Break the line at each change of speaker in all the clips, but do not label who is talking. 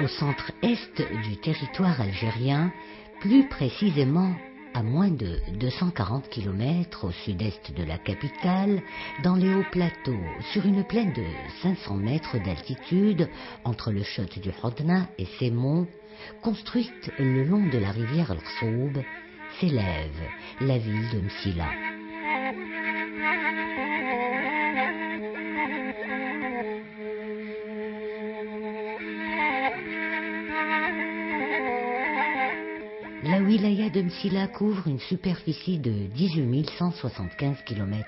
au centre-est du territoire algérien, plus précisément à moins de 240 km au sud-est de la capitale, dans les hauts plateaux, sur une plaine de 500 mètres d'altitude, entre le chott du Hodna et ses monts, construite le long de la rivière L'Rsoub, s'élève la ville de Msila. La wilaya de Msila couvre une superficie de 18 175 km².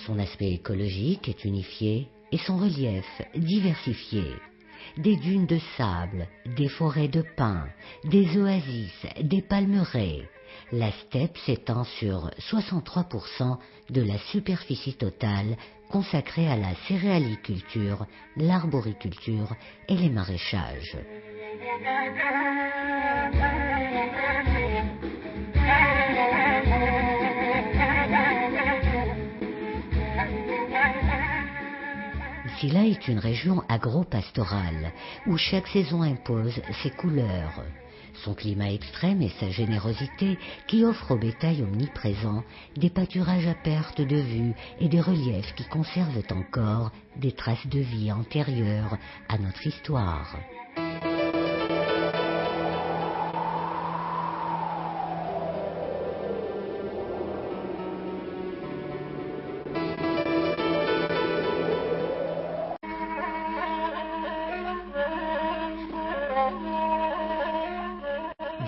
Son aspect écologique est unifié et son relief diversifié. Des dunes de sable, des forêts de pins, des oasis, des palmeraies. La steppe s'étend sur 63% de la superficie totale consacrée à la céréaliculture, l'arboriculture et les maraîchages. Msila est une région agro-pastorale où chaque saison impose ses couleurs. Son climat extrême et sa générosité qui offrent au bétail omniprésent des pâturages à perte de vue et des reliefs qui conservent encore des traces de vie antérieures à notre histoire.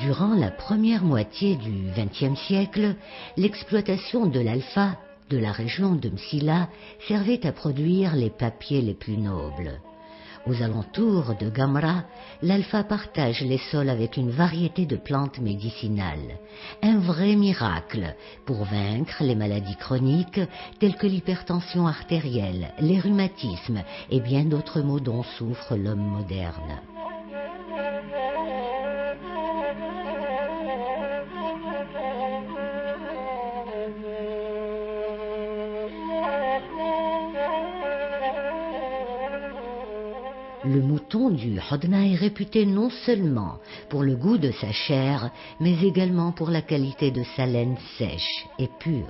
Durant la première moitié du XXe siècle, l'exploitation de l'alfa de la région de Msila servait à produire les papiers les plus nobles. Aux alentours de Gamra, l'alfa partage les sols avec une variété de plantes médicinales. Un vrai miracle pour vaincre les maladies chroniques telles que l'hypertension artérielle, les rhumatismes et bien d'autres maux dont souffre l'homme moderne. Le mouton du Hodna est réputé non seulement pour le goût de sa chair, mais également pour la qualité de sa laine sèche et pure.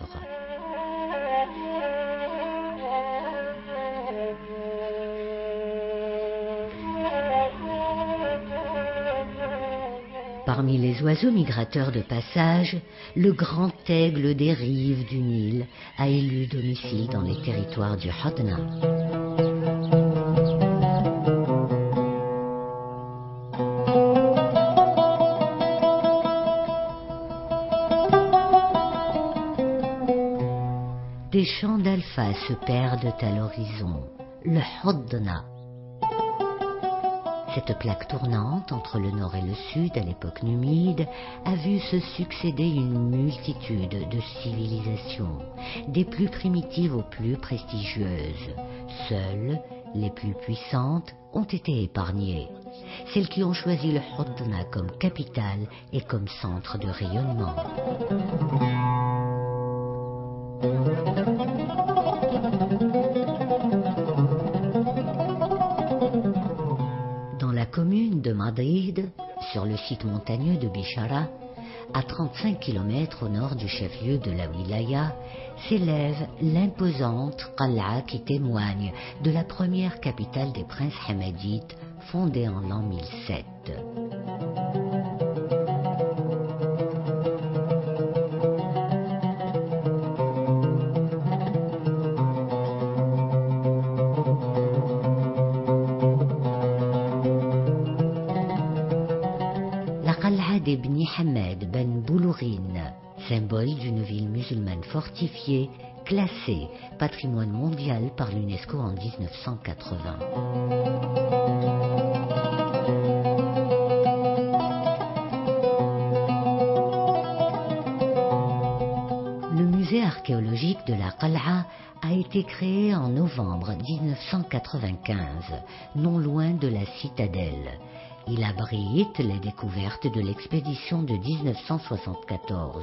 Parmi les oiseaux migrateurs de passage, le grand aigle des rives du Nil a élu domicile dans les territoires du Hodna. Des champs d'alpha se perdent à l'horizon, le Hodna. Cette plaque tournante entre le nord et le sud à l'époque numide a vu se succéder une multitude de civilisations, des plus primitives aux plus prestigieuses. Seules les plus puissantes ont été épargnées, celles qui ont choisi le Hodna comme capitale et comme centre de rayonnement. Dans la commune de Madrid, sur le site montagneux de Bishara, à 35 km au nord du chef-lieu de la wilaya, s'élève l'imposante Qal'a qui témoigne de la première capitale des princes hamadites fondée en l'an 1007. d'Ibn Hamed ben Boulourine, symbole d'une ville musulmane fortifiée, classée patrimoine mondial par l'UNESCO en 1980. Le musée archéologique de la Qal'a a été créé en novembre 1995, non loin de la citadelle. Il abrite les découvertes de l'expédition de 1974.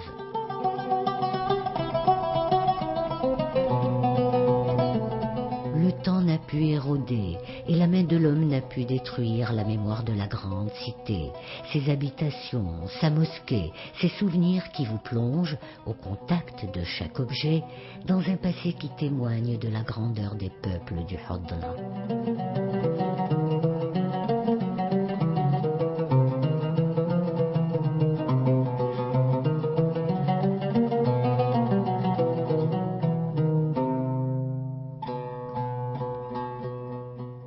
pu éroder et la main de l'homme n'a pu détruire la mémoire de la grande cité, ses habitations, sa mosquée, ses souvenirs qui vous plongent, au contact de chaque objet, dans un passé qui témoigne de la grandeur des peuples du Hodna.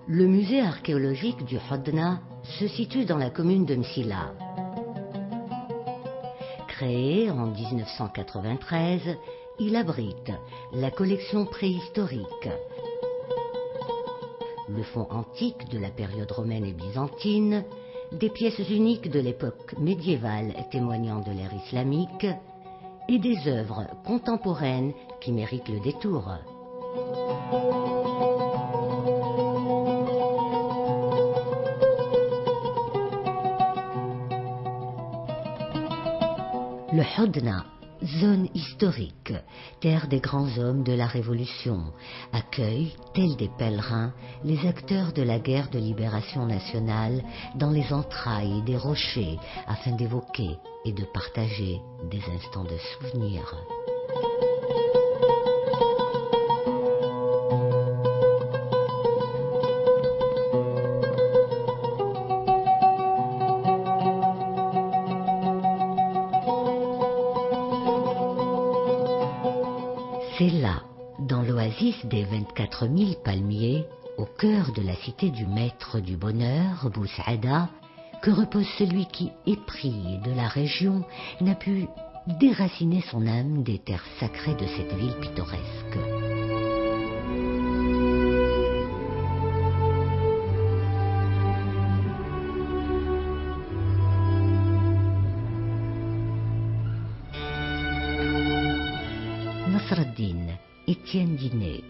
Le musée archéologique du Hodna se situe dans la commune de Msila. Créé en 1993, il abrite la collection préhistorique, le fonds antique de la période romaine et byzantine, des pièces uniques de l'époque médiévale témoignant de l'ère islamique et des œuvres contemporaines qui méritent le détour. Le Hodna, zone historique, terre des grands hommes de la Révolution, accueille, tels des pèlerins, les acteurs de la guerre de libération nationale dans les entrailles des rochers afin d'évoquer et de partager des instants de souvenir. C'est là, dans l'oasis des 24 000 palmiers, au cœur de la cité du maître du bonheur, Bou Saada, que repose celui qui, épris de la région, n'a pu déraciner son âme des terres sacrées de cette ville pittoresque. Nasr ad-Din, Étienne Dinet,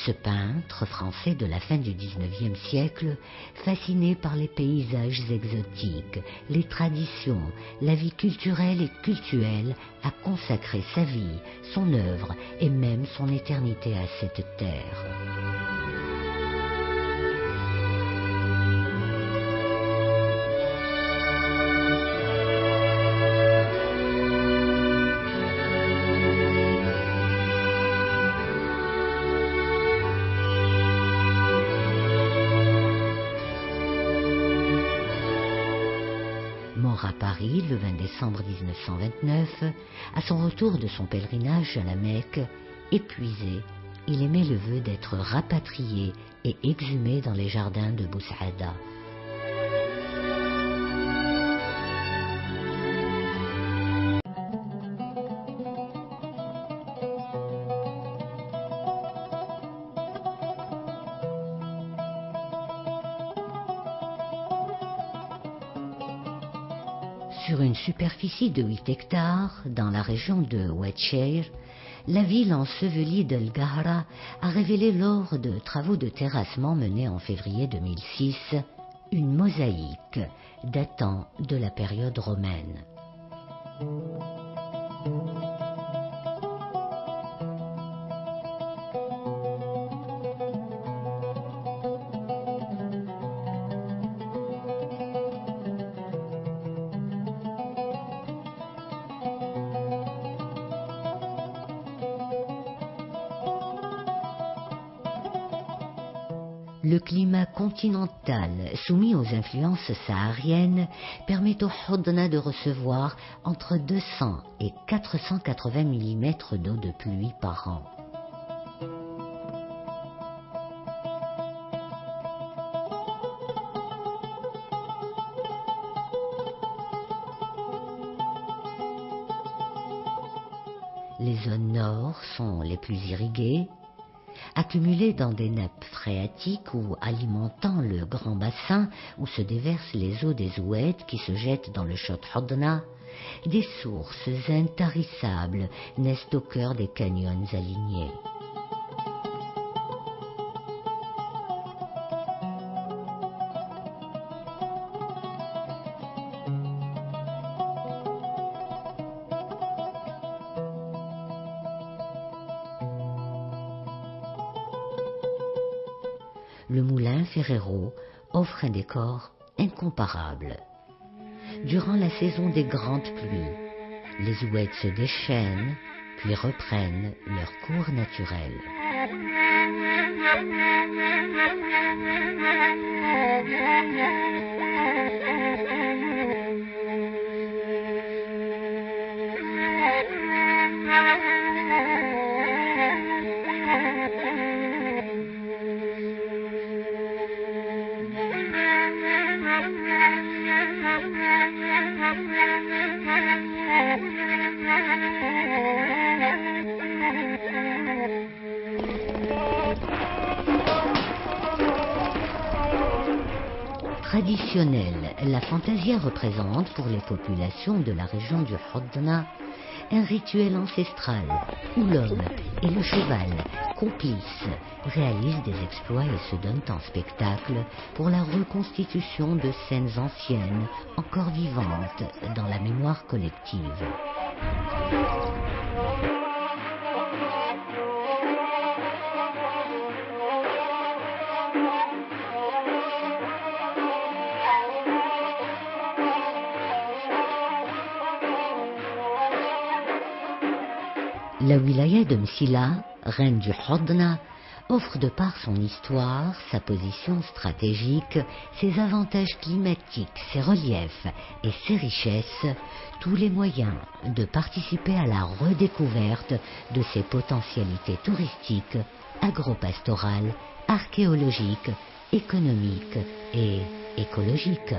ce peintre français de la fin du XIXe siècle, fasciné par les paysages exotiques, les traditions, la vie culturelle et cultuelle, a consacré sa vie, son œuvre et même son éternité à cette terre. Mort à Paris le 20 décembre 1929, à son retour de son pèlerinage à la Mecque, épuisé, il émet le vœu d'être rapatrié et exhumé dans les jardins de Bou Saada. Sur une superficie de 8 hectares, dans la région de Oued-Cheir, la ville ensevelie d'El Ghara a révélé lors de travaux de terrassement menés en février 2006 une mosaïque datant de la période romaine. Le climat continental, soumis aux influences sahariennes, permet au Hodna de recevoir entre 200 et 480 mm d'eau de pluie par an. Les zones nord sont les plus irriguées, accumulées dans des nappes phréatiques ou alimentant le grand bassin où se déversent les eaux des oueds qui se jettent dans le Chott Hodna, des sources intarissables naissent au cœur des canyons alignés. le moulin Ferrero offre un décor incomparable. Durant la saison des grandes pluies, les oueds se déchaînent, puis reprennent leur cours naturel. Traditionnelle, la fantasia représente pour les populations de la région du Hodna un rituel ancestral où l'homme et le cheval, complices, réalisent des exploits et se donnent en spectacle pour la reconstitution de scènes anciennes encore vivantes dans la mémoire collective. La wilaya de Msila, reine du Hodna, offre de par son histoire, sa position stratégique, ses avantages climatiques, ses reliefs et ses richesses, tous les moyens de participer à la redécouverte de ses potentialités touristiques, agropastorales, archéologiques, économiques et écologiques.